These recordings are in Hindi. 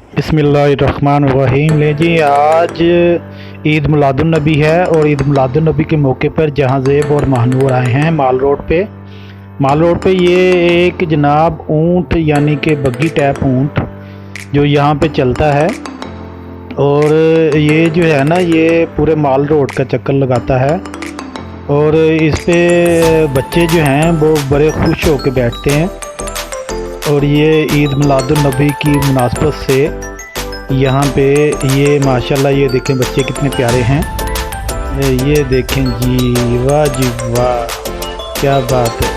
बिस्मिल्लाहिर्रहमानिर्रहीम। ले जी, आज ईद मिलादुन्नबी है और ईद मिलादुन्नबी के मौके पर जहांज़ेब और महानूर आए हैं माल रोड पे। माल रोड पे ये एक जनाब ऊँट यानी कि बग्गी टाइप ऊँट जो यहाँ पे चलता है और ये जो है ना ये पूरे माल रोड का चक्कर लगाता है और इस पे बच्चे जो हैं वो बड़े खुश होकर बैठते हैं। और ये ईद मिलादुन्नबी की मुनासबत से यहाँ पे ये माशाल्लाह ये देखें बच्चे कितने प्यारे हैं। ये देखें जी, वाह जी वाह, क्या बात है।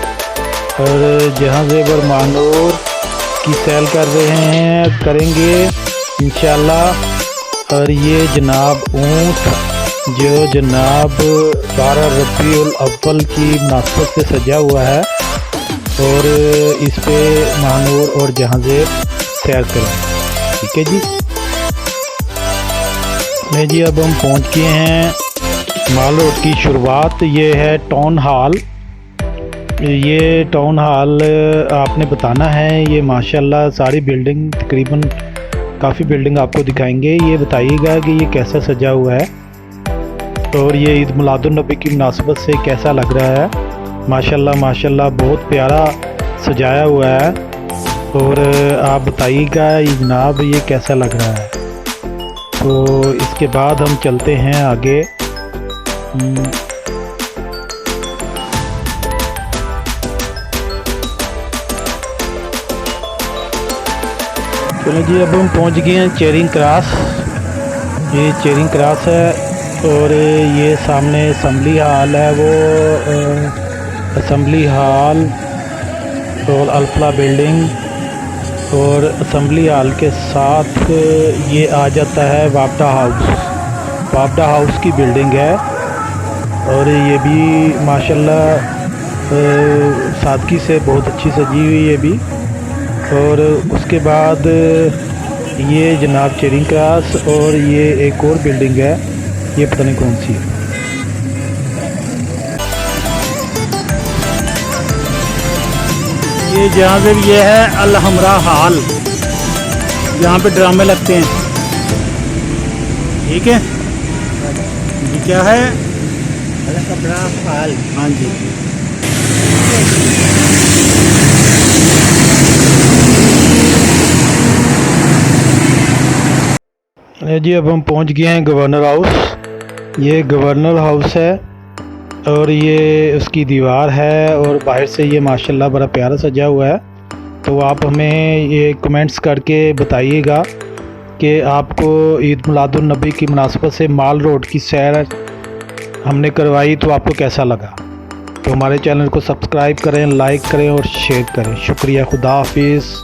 और जहांज़ेब और महानूर की सैर कर रहे हैं, करेंगे इंशाल्लाह। और ये जनाब ऊँट जो जनाब 12 रबीउल अव्वल की मुनासबत से सजा हुआ है और इस पे महानूर और जहांज़ेब सैर करें। ठीक है जी। नहीं जी, अब हम पहुंच गए हैं माल रोड की शुरुआत। ये है टाउन हॉल। ये टाउन हॉल आपने बताना है। ये माशाल्लाह सारी बिल्डिंग तकरीबन काफ़ी बिल्डिंग आपको दिखाएंगे। ये बताइएगा कि ये कैसा सजा हुआ है और ये ईद मिलादुन्नबी की मुनासबत से कैसा लग रहा है। माशाल्लाह माशाल्लाह बहुत प्यारा सजाया हुआ है। और आप बताइएगा जनाब ये कैसा लग रहा है। तो इसके बाद हम चलते हैं आगे। चलो जी, अब हम पहुंच गए हैं चेरिंग क्रॉस। ये चेरिंग क्रॉस है और ये सामने असम्बली हॉल है। वो असम्बली हॉल और अल्फला बिल्डिंग और असम्बली हॉल के साथ ये आ जाता है वापडा हाउस। वापडा हाउस की बिल्डिंग है और ये भी माशाल्लाह सादगी से बहुत अच्छी सजी हुई है भी। और उसके बाद ये जनाब चेरिंग क्रॉस और ये एक और बिल्डिंग है, ये पता नहीं कौन सी है। ये जहाँ से ये है अल हमरा हॉल, यहाँ पे ड्रामे लगते हैं। ठीक है, ये क्या है? अल हमरा हॉल। हाँ जी। जी, अब हम पहुंच गए हैं गवर्नर हाउस। ये गवर्नर हाउस है और ये उसकी दीवार है और बाहर से ये माशाल्लाह बड़ा प्यारा सजा हुआ है। तो आप हमें ये कमेंट्स करके बताइएगा कि आपको ईद मिलादुन्नबी की मुनासबत से माल रोड की सैर हमने करवाई तो आपको कैसा लगा। तो हमारे चैनल को सब्सक्राइब करें, लाइक करें और शेयर करें। शुक्रिया, खुदा हाफिज़।